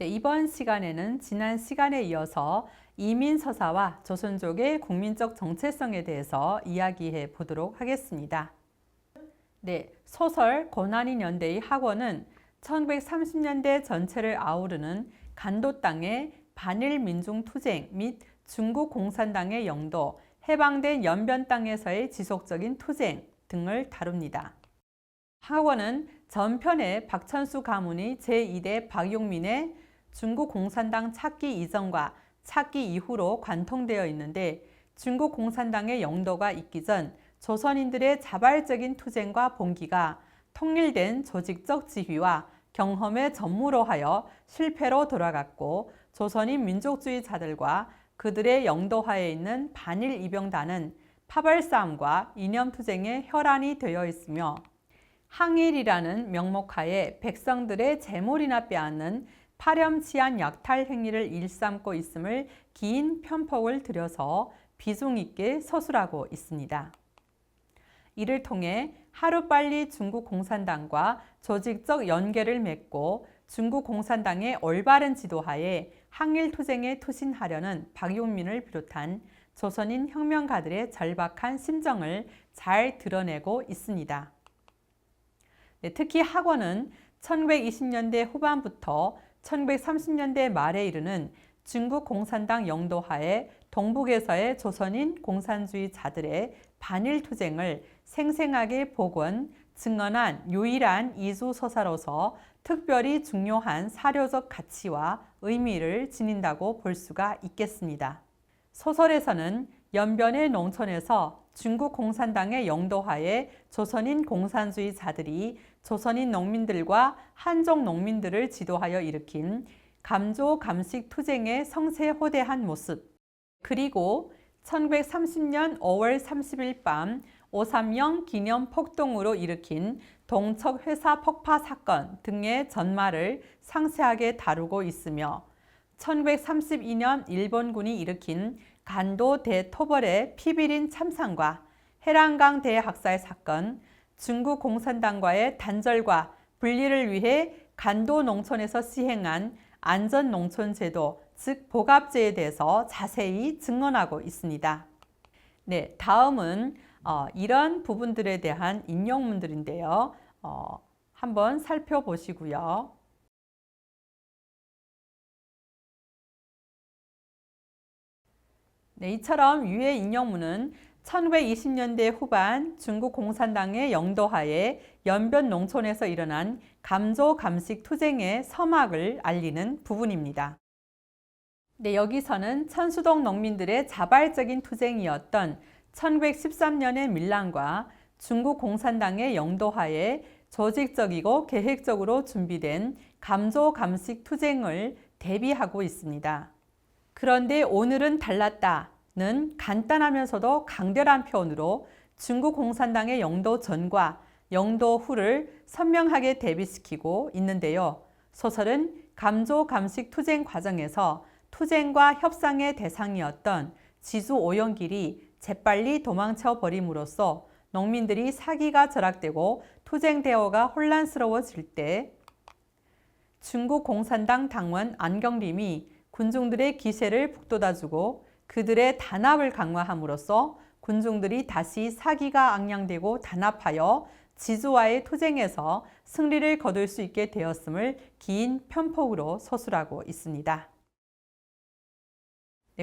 이번 시간에는 지난 시간에 이어서 이민서사와 조선족의 국민적 정체성에 대해서 이야기해 보도록 하겠습니다. 소설 고난이 연대의 학원은 1930년대 전체를 아우르는 간도 땅의 반일 민중 투쟁 및 중국 공산당의 영도, 해방된 연변 땅에서의 지속적인 투쟁 등을 다룹니다. 학원은 전편에 박천수 가문의 제2대 박용민의 중국 공산당 찾기 이전과 찾기 이후로 관통되어 있는데, 중국 공산당의 영도가 있기 전 조선인들의 자발적인 투쟁과 봉기가 통일된 조직적 지휘와 경험의 전무로 하여 실패로 돌아갔고, 조선인 민족주의자들과 그들의 영도하에 있는 반일 이병단은 파벌싸움과 이념투쟁의 혈안이 되어 있으며, 항일이라는 명목하에 백성들의 재물이나 빼앗는 파렴치한 약탈 행위를 일삼고 있음을 긴 편폭을 들여서 비중 있게 서술하고 있습니다. 이를 통해 하루빨리 중국 공산당과 조직적 연계를 맺고 중국 공산당의 올바른 지도하에 항일투쟁에 투신하려는 박용민을 비롯한 조선인 혁명가들의 절박한 심정을 잘 드러내고 있습니다. 특히 학원은 1920년대 후반부터 1930년대 말에 이르는 중국 공산당 영도하에 동북에서의 조선인 공산주의자들의 반일투쟁을 생생하게 복원, 증언한 유일한 이주서사로서 특별히 중요한 사료적 가치와 의미를 지닌다고 볼 수가 있겠습니다. 소설에서는 연변의 농촌에서 중국 공산당의 영도하에 조선인 공산주의자들이 조선인 농민들과 한족 농민들을 지도하여 일으킨 감조 감식 투쟁의 성세호대한 모습, 그리고 1930년 5월 30일 밤 5.30 기념 폭동으로 일으킨 동척 회사 폭파 사건 등의 전말을 상세하게 다루고 있으며, 1932년 일본군이 일으킨 간도 대토벌의 피비린 참상과 해랑강 대학살 사건, 중국 공산당과의 단절과 분리를 위해 간도 농촌에서 시행한 안전농촌제도, 즉 복합제에 대해서 자세히 증언하고 있습니다. 다음은 이런 부분들에 대한 인용문들인데요. 한번 살펴보시고요. 이처럼 위의 인용문은 1920년대 후반 중국 공산당의 영도하에 연변 농촌에서 일어난 감조 감식 투쟁의 서막을 알리는 부분입니다. 여기서는 천수동 농민들의 자발적인 투쟁이었던 1913년의 밀란과 중국 공산당의 영도하에 조직적이고 계획적으로 준비된 감조 감식 투쟁을 대비하고 있습니다. 그런데 오늘은 달랐다는 간단하면서도 강렬한 표현으로 중국 공산당의 영도 전과 영도 후를 선명하게 대비시키고 있는데요. 소설은 감조 감식 투쟁 과정에서 투쟁과 협상의 대상이었던 지주 오영길이 재빨리 도망쳐 버림으로써 농민들이 사기가 절약되고 투쟁 대오가 혼란스러워질 때, 중국 공산당 당원 안경림이 군중들의 기세를 북돋아주고 그들의 단합을 강화함으로써 군중들이 다시 사기가 앙양되고 단합하여 지주와의 투쟁에서 승리를 거둘 수 있게 되었음을 긴 편폭으로 서술하고 있습니다.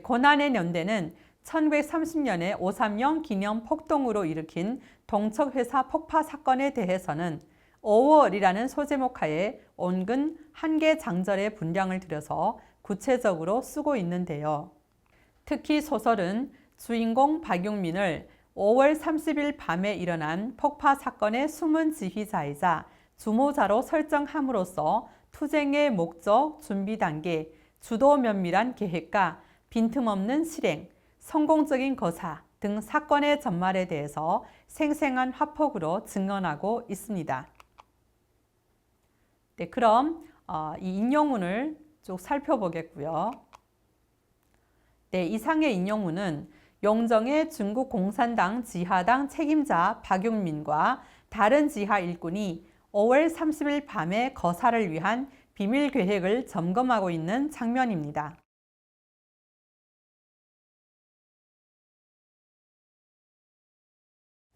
고난의 연대는 1930년에 5.30 기념 폭동으로 일으킨 동척회사 폭파 사건에 대해서는 5월이라는 소제목하에 온근 한 개 장절의 분량을 들여서 구체적으로 쓰고 있는데요. 특히 소설은 주인공 박용민을 5월 30일 밤에 일어난 폭파 사건의 숨은 지휘자이자 주모자로 설정함으로써 투쟁의 목적, 준비 단계, 주도 면밀한 계획과 빈틈없는 실행, 성공적인 거사 등 사건의 전말에 대해서 생생한 화폭으로 증언하고 있습니다. 그럼 이 인용문을 쭉 살펴보겠고요. 이상의 인용문은 용정의 중국 공산당 지하당 책임자 박용민과 다른 지하 일꾼이 5월 30일 밤에 거사를 위한 비밀 계획을 점검하고 있는 장면입니다.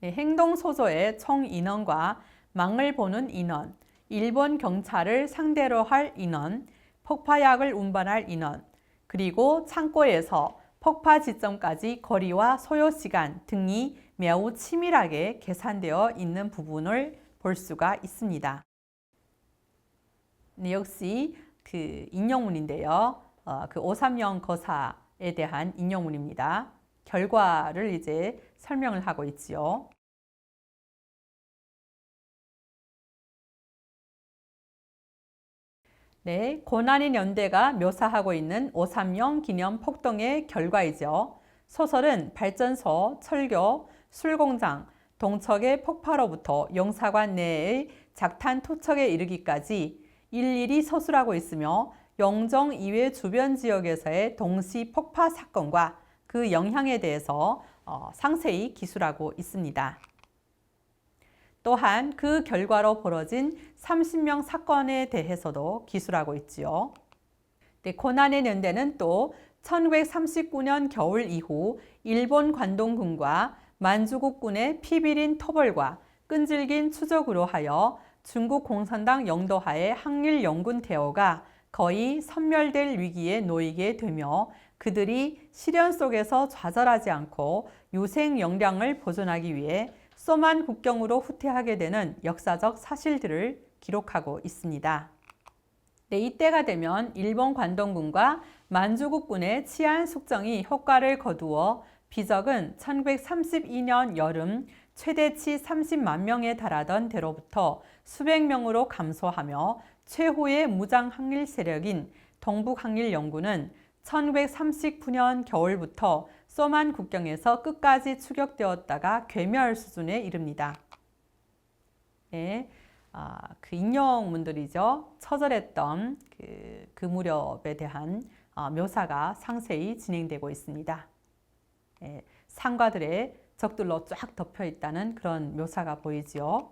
행동소조의 총 인원과 망을 보는 인원, 일본 경찰을 상대로 할 인원, 폭파약을 운반할 인원, 그리고 창고에서 폭파 지점까지 거리와 소요 시간 등이 매우 치밀하게 계산되어 있는 부분을 볼 수가 있습니다. 네, 역시 그 인용문인데요. 그 530 거사에 대한 인용문입니다. 결과를 이제 설명을 하고 있지요. 네, 고난의 연대가 묘사하고 있는 530 기념 폭동의 결과이죠. 소설은 발전소, 철교, 술공장, 동척의 폭파로부터 영사관 내의 작탄 투척에 이르기까지 일일이 서술하고 있으며 영정 이외 주변 지역에서의 동시 폭파 사건과 그 영향에 대해서 상세히 기술하고 있습니다. 또한 그 결과로 벌어진 30명 사건에 대해서도 기술하고 있지요. 네, 고난의 연대는 또 1939년 겨울 이후 일본 관동군과 만주국군의 피비린 토벌과 끈질긴 추적으로 하여 중국 공산당 영도하에 항일 영군 대오가 거의 섬멸될 위기에 놓이게 되며 그들이 시련 속에서 좌절하지 않고 유생 역량을 보존하기 위해 소만 국경으로 후퇴하게 되는 역사적 사실들을 기록하고 있습니다. 네, 이때가 되면 일본 관동군과 만주국군의 치안 숙정이 효과를 거두어 비적은 1932년 여름 최대치 30만 명에 달하던 때로부터 수백 명으로 감소하며 최후의 무장 항일 세력인 동북항일연군은 1939년 겨울부터 소만 국경에서 끝까지 추격되었다가 괴멸 수준에 이릅니다. 네, 그 인용문들이죠. 처절했던 그 무렵에 대한 묘사가 상세히 진행되고 있습니다. 네, 상과들의 적들로 쫙 덮여 있다는 그런 묘사가 보이지요.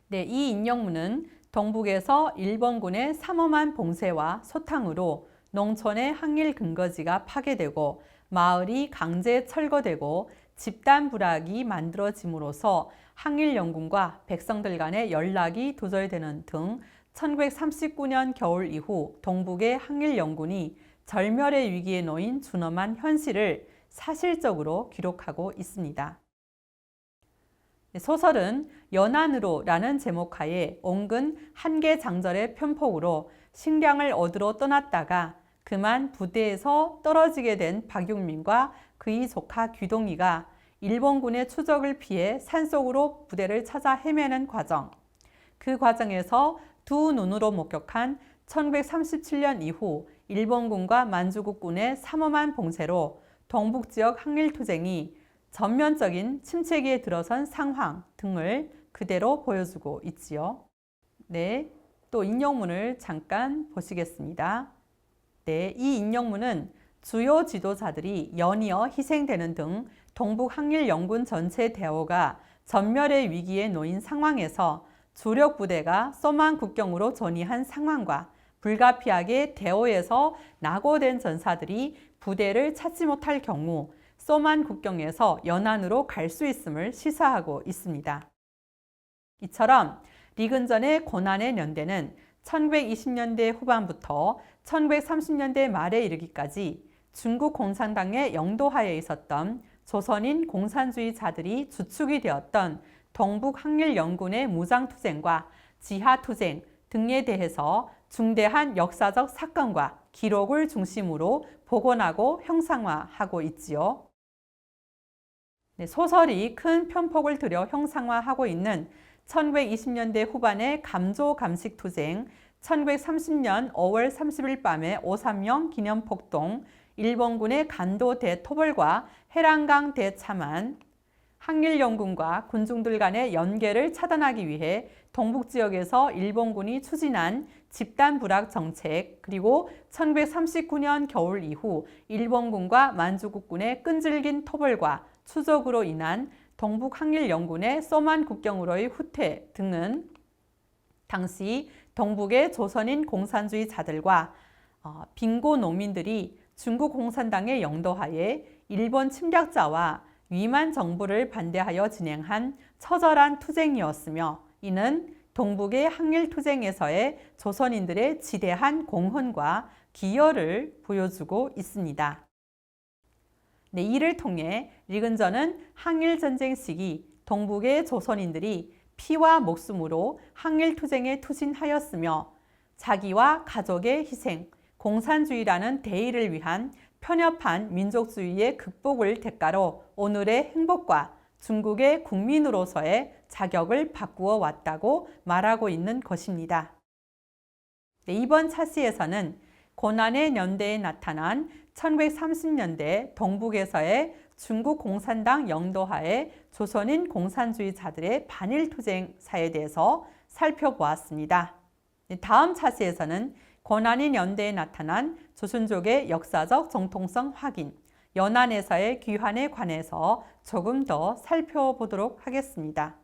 네, 이 인용문은 동북에서 일본군의 삼엄한 봉쇄와 소탕으로 농촌의 항일 근거지가 파괴되고 마을이 강제 철거되고 집단 불락이 만들어짐으로써 항일 연군과 백성들 간의 연락이 두절되는 등 1939년 겨울 이후 동북의 항일 연군이 절멸의 위기에 놓인 준엄한 현실을 사실적으로 기록하고 있습니다. 소설은 연안으로라는 제목하에 온근 한계 장절의 편폭으로 식량을 얻으러 떠났다가 그만 부대에서 떨어지게 된 박용민과 그의 조카 귀동이가 일본군의 추적을 피해 산속으로 부대를 찾아 헤매는 과정, 그 과정에서 두 눈으로 목격한 1937년 이후 일본군과 만주국군의 삼엄한 봉쇄로 동북지역 항일투쟁이 전면적인 침체기에 들어선 상황 등을 그대로 보여주고 있지요. 네, 또 인용문을 잠깐 보시겠습니다. 네, 이 인용문은 주요 지도자들이 연이어 희생되는 등 동북항일연군 전체 대오가 전멸의 위기에 놓인 상황에서 주력 부대가 소만 국경으로 전이한 상황과 불가피하게 대오에서 낙오된 전사들이 부대를 찾지 못할 경우 소만 국경에서 연안으로 갈 수 있음을 시사하고 있습니다. 이처럼 리근전의 고난의 연대는 1920년대 후반부터 1930년대 말에 이르기까지 중국 공산당의 영도하에 있었던 조선인 공산주의자들이 주축이 되었던 동북항일연군의 무장투쟁과 지하투쟁 등에 대해서 중대한 역사적 사건과 기록을 중심으로 복원하고 형상화하고 있지요. 네, 소설이 큰 편폭을 들여 형상화하고 있는 1920년대 후반의 감조 감식투쟁, 1930년 5월 30일 밤의 530 기념폭동, 일본군의 간도 대토벌과 해랑강 대참환, 항일연군과 군중들 간의 연계를 차단하기 위해 동북지역에서 일본군이 추진한 집단 불락 정책, 그리고 1939년 겨울 이후 일본군과 만주국군의 끈질긴 토벌과 추적으로 인한 동북항일연군의 써만 국경으로의 후퇴 등은 당시 동북의 조선인 공산주의자들과 빙고 농민들이 중국 공산당의 영도하에 일본 침략자와 위만 정부를 반대하여 진행한 처절한 투쟁이었으며, 이는 동북의 항일투쟁에서의 조선인들의 지대한 공헌과 기여를 보여주고 있습니다. 네, 이를 통해 리근저는 항일전쟁 시기 동북의 조선인들이 피와 목숨으로 항일투쟁에 투신하였으며, 자기와 가족의 희생, 공산주의라는 대의를 위한 편협한 민족주의의 극복을 대가로 오늘의 행복과 중국의 국민으로서의 자격을 바꾸어 왔다고 말하고 있는 것입니다. 네, 이번 차시에서는 고난의 연대에 나타난 1930년대 동북에서의 중국 공산당 영도하의 조선인 공산주의자들의 반일투쟁사에 대해서 살펴보았습니다. 다음 차시에서는 고난의 연대에 나타난 조선족의 역사적 정통성 확인, 연안에서의 귀환에 관해서 조금 더 살펴보도록 하겠습니다.